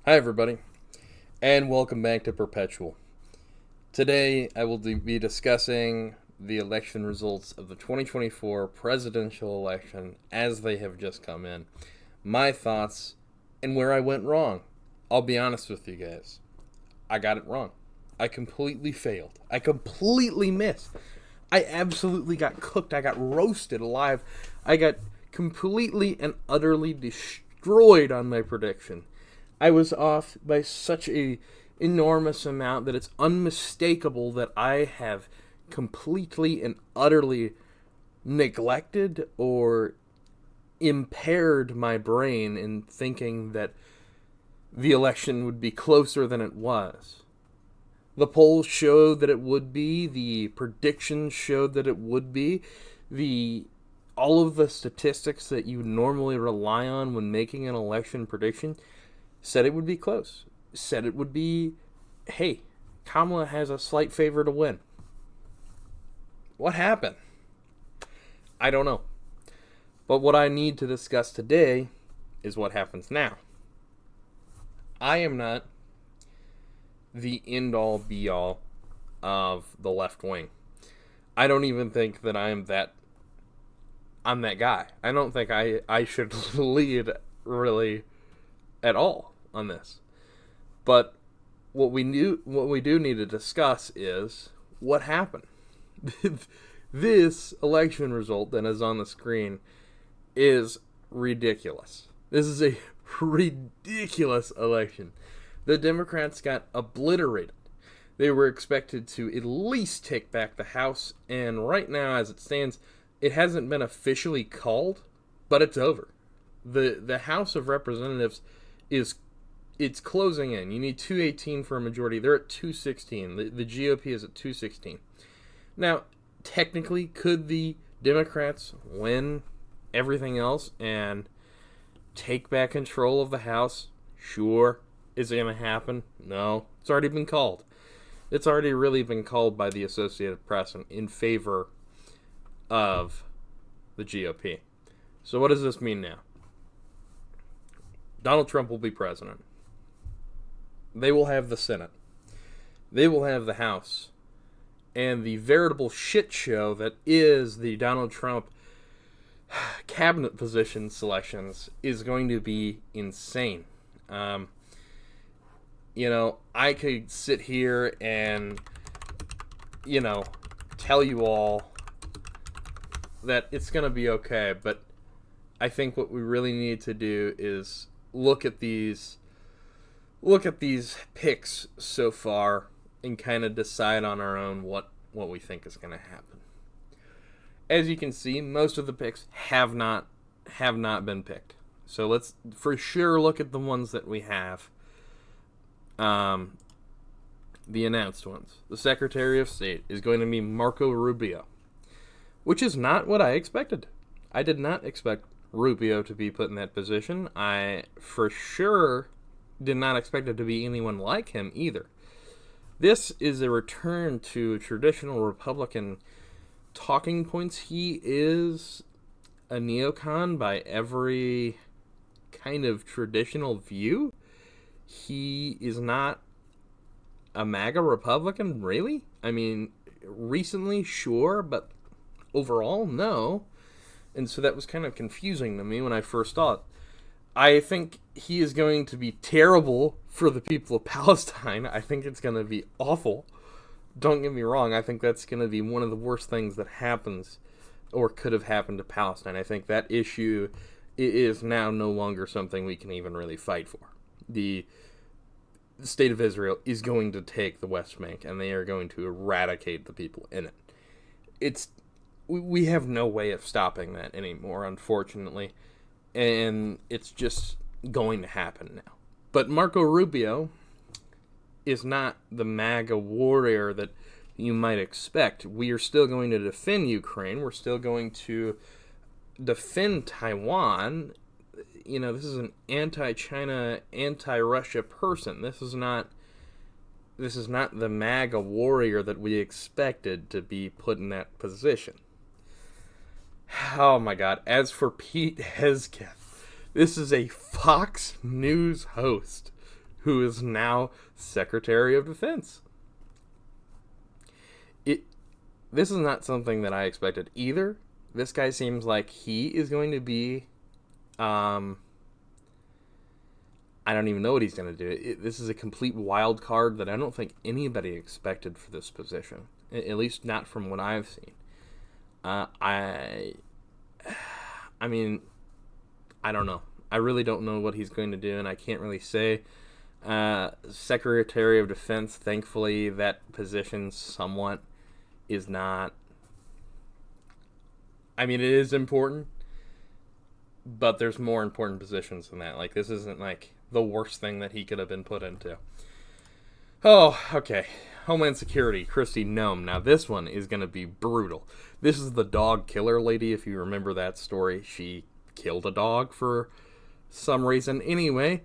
Hi, everybody, and welcome back to Perpetual. Today, I will be discussing the election results of the 2024 presidential election as they have just come in, my thoughts, and where I went wrong. I'll be honest with you guys. I got it wrong. I completely failed. I completely missed. I absolutely got cooked. I got roasted alive. I got completely and utterly destroyed on my prediction. I was off by such a enormous amount that it's unmistakable that I have completely and utterly neglected or impaired my brain in thinking that the election would be closer than it was. The polls showed that it would be, the predictions showed that it would be, the all of the statistics that you normally rely on when making an election prediction said it would be close. Said it would be, hey, Kamala has a slight favor to win. What happened? I don't know. But what I need to discuss today is what happens now. I am not the end all be all of the left wing. I don't even think that I'm that guy. I don't think I should lead really at all on this. But what we do need to discuss is what happened. This election result that is on the screen is ridiculous. This is a ridiculous election. The Democrats got obliterated. They were expected to at least take back the House, and right now, as it stands, it hasn't been officially called, but it's over. The House of Representatives it's closing in. You need 218 for a majority. They're at 216. The GOP is at 216. Now, technically, could the Democrats win everything else and take back control of the House? Sure. Is it going to happen? No. It's already been called. It's already really been called by the Associated Press in favor of the GOP. So what does this mean now? Donald Trump will be president. They will have the Senate. They will have the House. And the veritable shit show that is the Donald Trump cabinet position selections is going to be insane. I could sit here and, tell you all that it's going to be okay, but I think what we really need to do is look at these picks so far and kind of decide on our own what we think is going to happen. As you can see, most of the picks have not been picked. So let's for sure look at the ones that we have. The announced ones. The Secretary of State is going to be Marco Rubio, which is not what I expected. I did not expect Rubio to be put in that position. I for sure did not expect it to be anyone like him either. This is a return to traditional Republican talking points. He is a neocon by every kind of traditional view. He is not a MAGA Republican, really? I mean, recently, sure, but overall, no. And so that was kind of confusing to me when I first saw it. I think he is going to be terrible for the people of Palestine. I think it's going to be awful. Don't get me wrong. I think that's going to be one of the worst things that happens or could have happened to Palestine. I think that issue is now no longer something we can even really fight for. The state of Israel is going to take the West Bank and they are going to eradicate the people in it. We have no way of stopping that anymore, unfortunately. And it's just going to happen now. But Marco Rubio is not the MAGA warrior that you might expect. We are still going to defend Ukraine. We're still going to defend Taiwan. This is an anti-China, anti-Russia person. This is not the MAGA warrior that we expected to be put in that position. Oh my God. As for Pete Hegseth, this is a Fox News host who is now Secretary of Defense. This is not something that I expected either. This guy seems like he is going to be, I don't even know what he's going to do. This is a complete wild card that I don't think anybody expected for this position, at least not from what I've seen. I mean, I don't know. I really don't know what he's going to do, and I can't really say. Secretary of Defense, thankfully, that position somewhat is not. I mean, it is important, but there's more important positions than that. Like, this isn't like the worst thing that he could have been put into. Oh, okay. Homeland Security, Kristi Noem. Now, this one is going to be brutal. This is the dog killer lady, if you remember that story. She killed a dog for some reason. Anyway,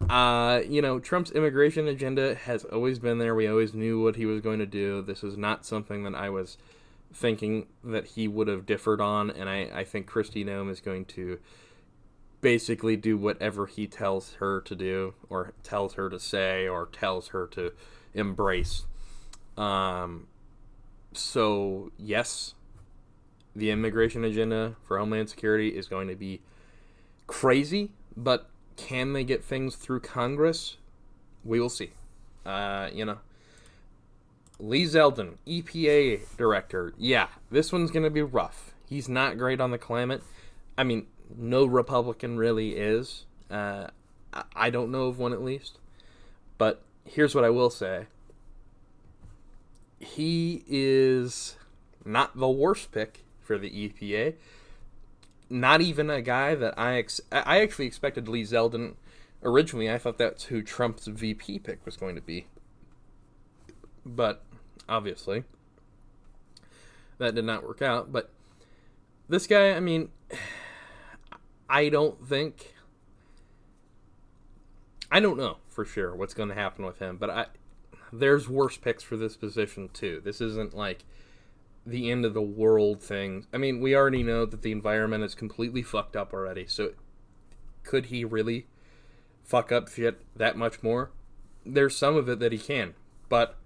Trump's immigration agenda has always been there. We always knew what he was going to do. This is not something that I was thinking that he would have differed on, and I think Kristi Noem is going to basically do whatever he tells her to do, or tells her to say, or tells her to embrace. So, yes, the immigration agenda for Homeland Security is going to be crazy, but can they get things through Congress? We will see. Lee Zeldin, EPA director. Yeah, this one's going to be rough. He's not great on the climate. I mean, no Republican really is. I don't know of one at least. But here's what I will say. He is not the worst pick for the EPA. Not even a guy that I actually expected Lee Zeldin. Originally, I thought that's who Trump's VP pick was going to be. But, obviously, that did not work out. But this guy, I mean, I don't know for sure what's going to happen with him. But there's worse picks for this position, too. This isn't like the end of the world thing. I mean, we already know that the environment is completely fucked up already. So, could he really fuck up shit that much more? There's some of it that he can. But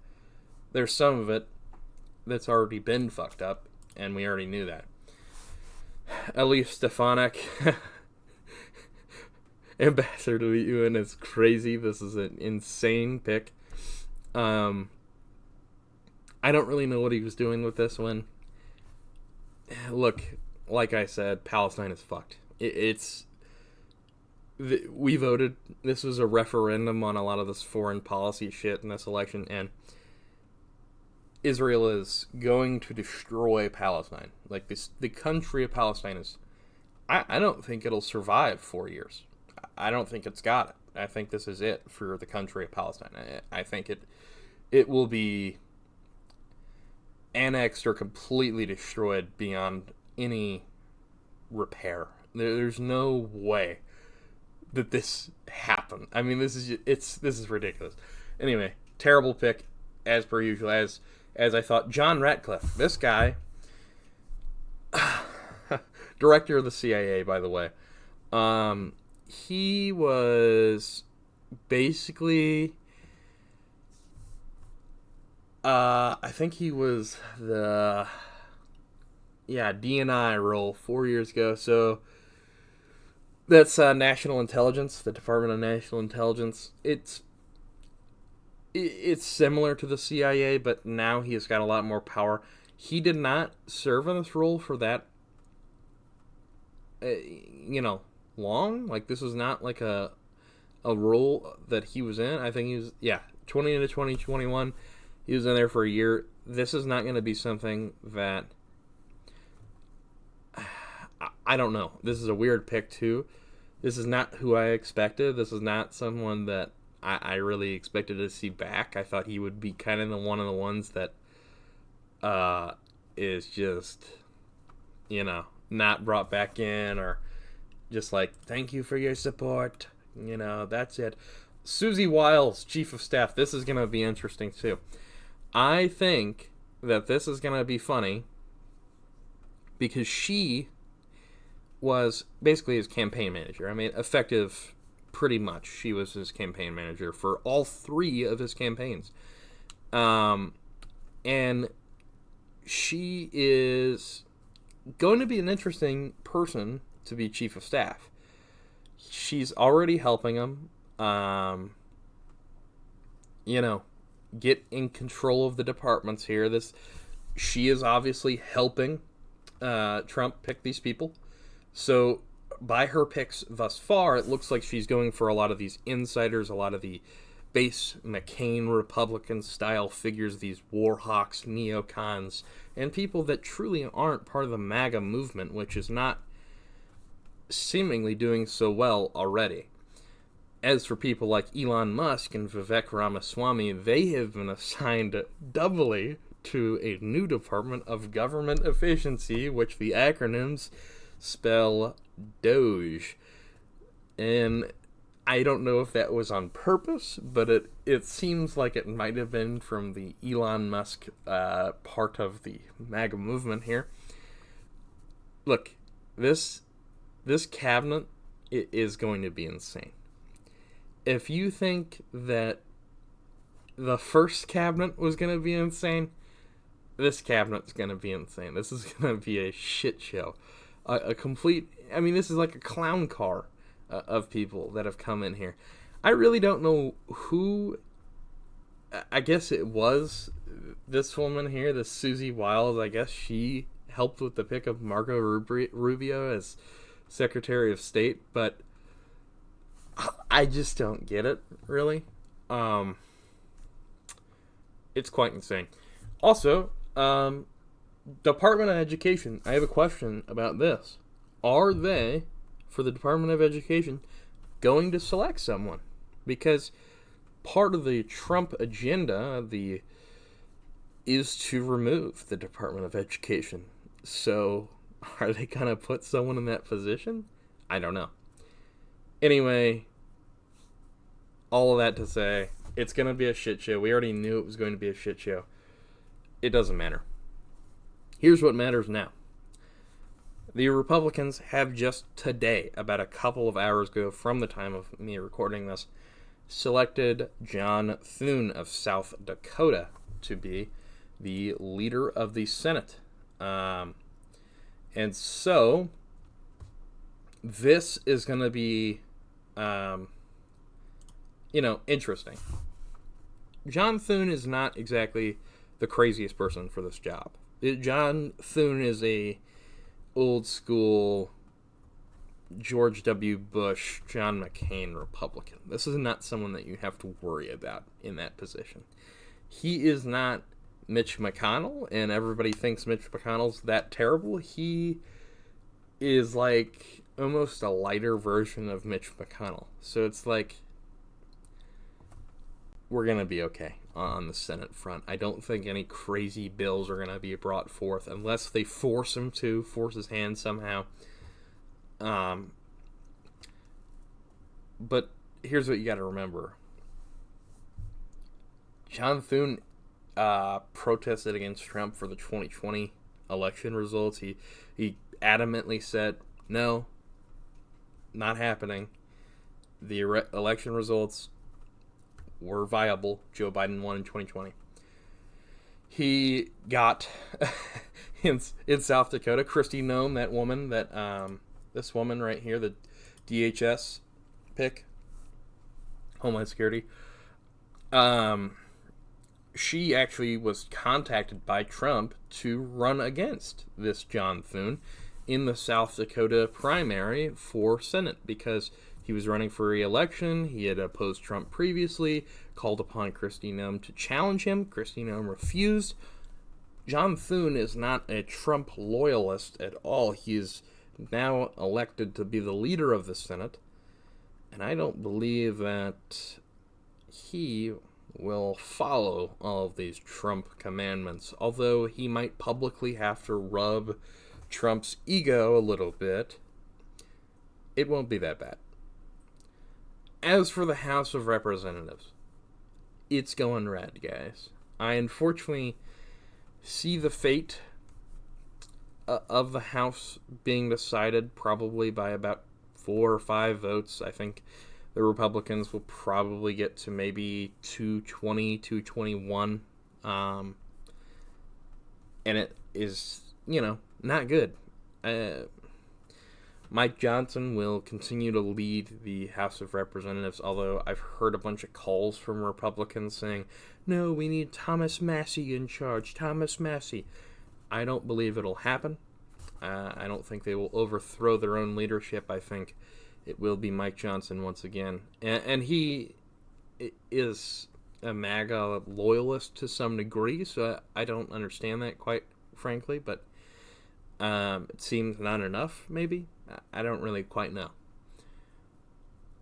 there's some of it that's already been fucked up, and we already knew that. Elise Stefanik, ambassador to the UN, is crazy. This is an insane pick. I don't really know what he was doing with this one. Look, like I said, Palestine is fucked. We voted. This was a referendum on a lot of this foreign policy shit in this election, and Israel is going to destroy Palestine. Like, the country of Palestine is... I don't think it'll survive 4 years. I don't think it's got it. I think this is it for the country of Palestine. I think it will be annexed or completely destroyed beyond any repair. There's no way that this happened. I mean, this is ridiculous. Anyway, terrible pick as per usual. As I thought, John Ratcliffe. This guy, director of the CIA, by the way. He was basically, I think he was the, DNI role 4 years ago. So that's National Intelligence, the Department of National Intelligence. It's similar to the CIA, but now he has got a lot more power. He did not serve in this role for that, long. Like, this was not like a role that he was in. I think he was 20 into 2021. He was in there for a year. This is not going to be something that I don't know. This is a weird pick too. This is not who I expected. This is not someone that I really expected to see back. I thought he would be kind of one of the ones that is just not brought back in, or just like, thank you for your support. That's it. Susie Wiles, Chief of Staff. This is going to be interesting, too. I think that this is going to be funny because she was basically his campaign manager. I mean, effective pretty much. She was his campaign manager for all 3 of his campaigns. And she is going to be an interesting person to be chief of staff. She's already helping him, get in control of the departments here. She is obviously helping Trump pick these people. So by her picks thus far, it looks like she's going for a lot of these insiders, a lot of the base McCain Republican-style figures, these war hawks, neocons, and people that truly aren't part of the MAGA movement, which is not seemingly doing so well already. As for people like Elon Musk and Vivek Ramaswamy, they have been assigned doubly to a new department of government efficiency, which the acronyms spell DOGE. And I don't know if that was on purpose, but it seems like it might have been from the Elon Musk part of the MAGA movement here. Look, this cabinet is going to be insane. If you think that the first cabinet was going to be insane, this cabinet's going to be insane. This is going to be a shit show. A complete... I mean, this is like a clown car of people that have come in here. I really don't know who... I guess it was this woman here, this Susie Wiles. I guess she helped with the pick of Marco Rubio as Secretary of State, but I just don't get it, really. It's quite insane. Also, Department of Education. I have a question about this. Are they, for the Department of Education, going to select someone? Because part of the Trump agenda is to remove the Department of Education. So, are they going to put someone in that position? I don't know. Anyway, all of that to say, it's going to be a shit show. We already knew it was going to be a shit show. It doesn't matter. Here's what matters now. The Republicans have just today, about a couple of hours ago from the time of me recording this, selected John Thune of South Dakota to be the leader of the Senate. And so, this is going to be, interesting. John Thune is not exactly the craziest person for this job. John Thune is a old school George W. Bush, John McCain Republican. This is not someone that you have to worry about in that position. He is not Mitch McConnell, and everybody thinks Mitch McConnell's that terrible. He is like almost a lighter version of Mitch McConnell. So it's like, we're going to be okay on the Senate front. I don't think any crazy bills are going to be brought forth unless they force him to, force his hand somehow. But here's what you got to remember. John Thune protested against Trump for the 2020 election results. He adamantly said, no, not happening. The election results were viable. Joe Biden won in 2020. He got in South Dakota, Kristi Noem, that woman, this woman right here, the DHS pick, Homeland Security. She actually was contacted by Trump to run against this John Thune in the South Dakota primary for Senate because he was running for re-election. He had opposed Trump previously, called upon Kristi Noem to challenge him. Kristi Noem refused. John Thune is not a Trump loyalist at all. He is now elected to be the leader of the Senate. And I don't believe that he will follow all of these Trump commandments, although he might publicly have to rub Trump's ego a little bit. It won't be that bad. As for the House of Representatives, it's going red, guys. I unfortunately see the fate of the House being decided probably by about 4 or 5 votes. I think The Republicans will probably get to maybe 220, 221. And it is, not good. Mike Johnson will continue to lead the House of Representatives, although I've heard a bunch of calls from Republicans saying, no, we need Thomas Massie in charge, Thomas Massie. I don't believe it'll happen. I don't think they will overthrow their own leadership. I think it will be Mike Johnson once again. And he is a MAGA loyalist to some degree, so I don't understand that, quite frankly, but it seems not enough, maybe. I don't really quite know.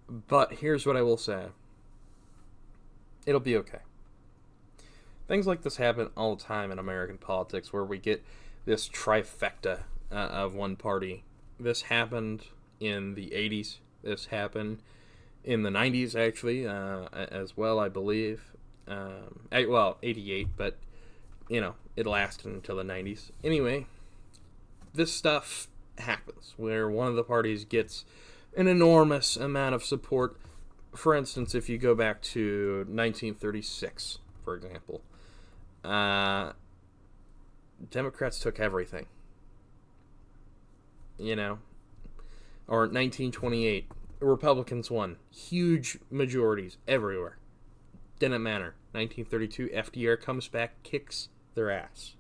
But here's what I will say. It'll be okay. Things like this happen all the time in American politics, where we get this trifecta of one party. This happened in the 80s. This happened in the 90s, actually, as well, I believe. 88, but, it lasted until the 90s. Anyway, this stuff happens, where one of the parties gets an enormous amount of support. For instance, if you go back to 1936, for example, Democrats took everything, or 1928, Republicans won, huge majorities everywhere, didn't matter. 1932, FDR comes back, kicks their ass.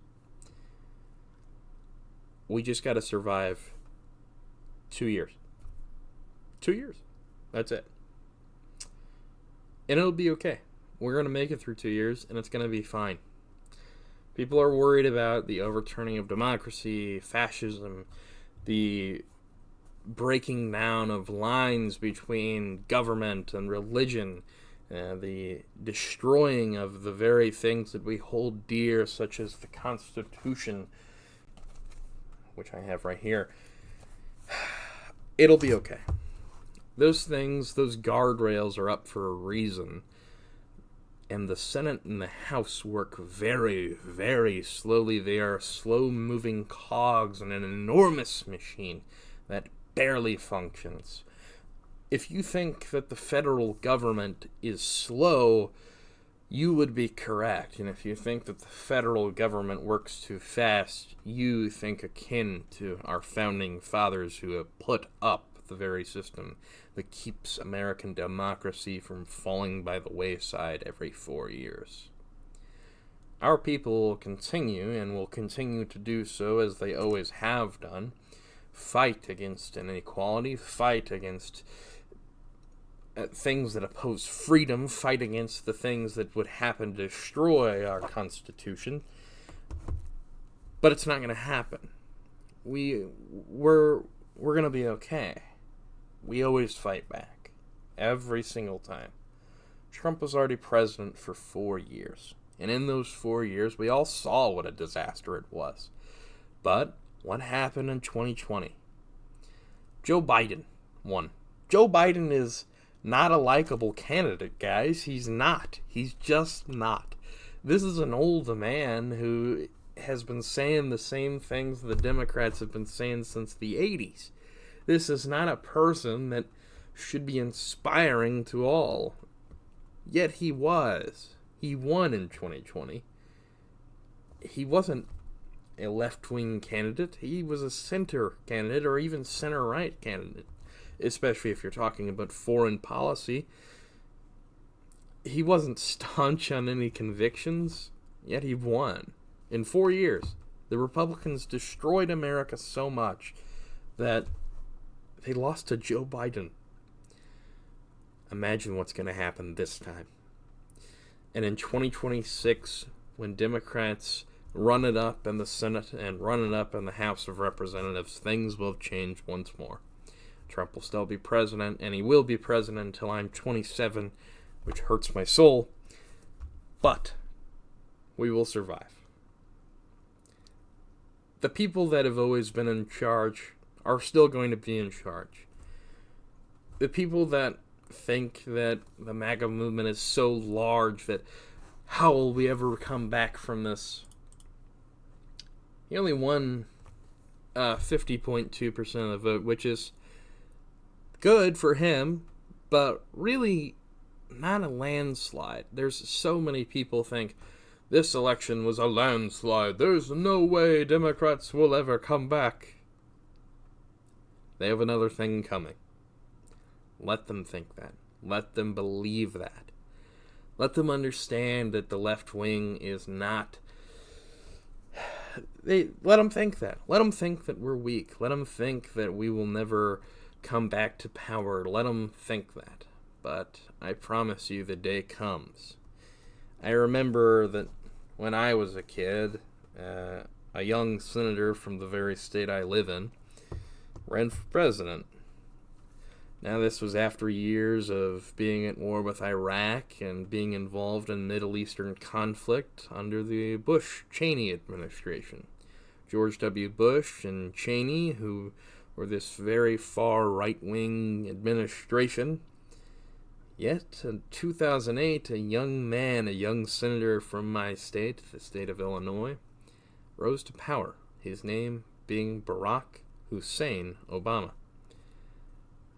We just got to survive 2 years. 2 years. That's it. And it'll be okay. We're going to make it through 2 years, and it's going to be fine. People are worried about the overturning of democracy, fascism, the breaking down of lines between government and religion, the destroying of the very things that we hold dear, such as the Constitution, which I have right here. It'll be okay. Those things, those guardrails are up for a reason. And the Senate and the House work very, very slowly. They are slow-moving cogs in an enormous machine that barely functions. If you think that the federal government is slow, you would be correct. And if you think that the federal government works too fast, you think akin to our founding fathers who have put up the very system that keeps American democracy from falling by the wayside every 4 years. Our people will continue, and will continue to do so as they always have done, fight against inequality, fight against things that oppose freedom, fight against the things that would happen to destroy our Constitution. But it's not going to happen. We're going to be okay. We always fight back. Every single time. Trump was already president for 4 years. And in those 4 years, we all saw what a disaster it was. But what happened in 2020? Joe Biden won. Joe Biden is not a likable candidate, guys. He's not. He's just not. This is an old man who has been saying the same things the Democrats have been saying since the 80s. This is not a person that should be inspiring to all. Yet he was. He won in 2020. He wasn't a left-wing candidate. He was a center candidate, or even center-right candidate, especially if you're talking about foreign policy. He wasn't staunch on any convictions, yet he won. In 4 years, the Republicans destroyed America so much that they lost to Joe Biden. Imagine what's going to happen this time. And in 2026, when Democrats run it up in the Senate and run it up in the House of Representatives, things will change once more. Trump will still be president, and he will be president until I'm 27, which hurts my soul. But we will survive. The people that have always been in charge are still going to be in charge. The people that think that the MAGA movement is so large that how will we ever come back from this? He only won 50.2% of the vote, which is good for him, but really not a landslide. There's so many people think this election was a landslide. There's no way Democrats will ever come back. They have another thing coming. Let them think that. Let them believe that. Let them understand that the left wing is not... Let them think that. Let them think that we're weak. Let them think that we will never come back to power. Let them think that. But I promise you the day comes. I remember that when I was a kid, a young senator from the very state I live in ran for president. Now, this was after years of being at war with Iraq and being involved in Middle Eastern conflict under the Bush-Cheney administration. George W. Bush and Cheney, who were this very far right-wing administration. Yet, in 2008, a young man, a young senator from my state, the state of Illinois, rose to power, his name being Barack Hussein Obama.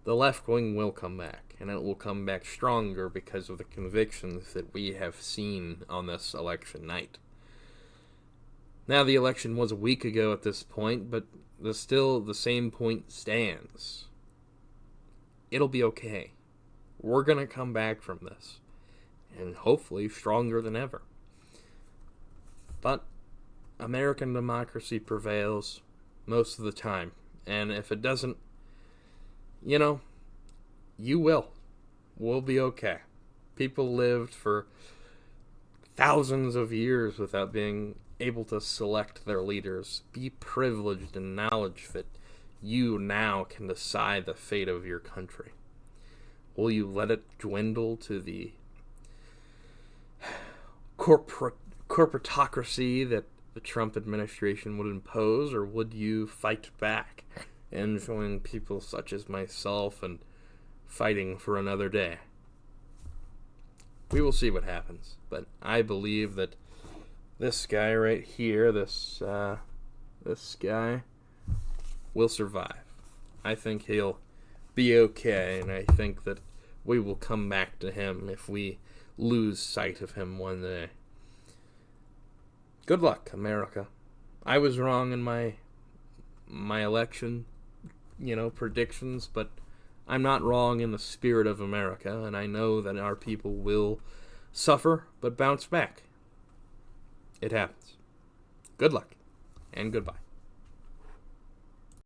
The left wing will come back, and it will come back stronger because of the convictions that we have seen on this election night. Now, the election was a week ago at this point, but still the same point stands. It'll be okay. We're going to come back from this, and hopefully stronger than ever. But American democracy prevails most of the time, and if it doesn't, you will. We'll be okay. People lived for thousands of years without being able to select their leaders. Be privileged in knowledge that you now can decide the fate of your country. Will you let it dwindle to the corporatocracy that the Trump administration would impose, or would you fight back and join people such as myself and fighting for another day? We will see what happens, but I believe that this guy right here, this guy, will survive. I think he'll be okay, and I think that we will come back to him if we lose sight of him one day. Good luck, America. I was wrong in my election, predictions, but I'm not wrong in the spirit of America, and I know that our people will suffer but bounce back. It happens. Good luck, and goodbye.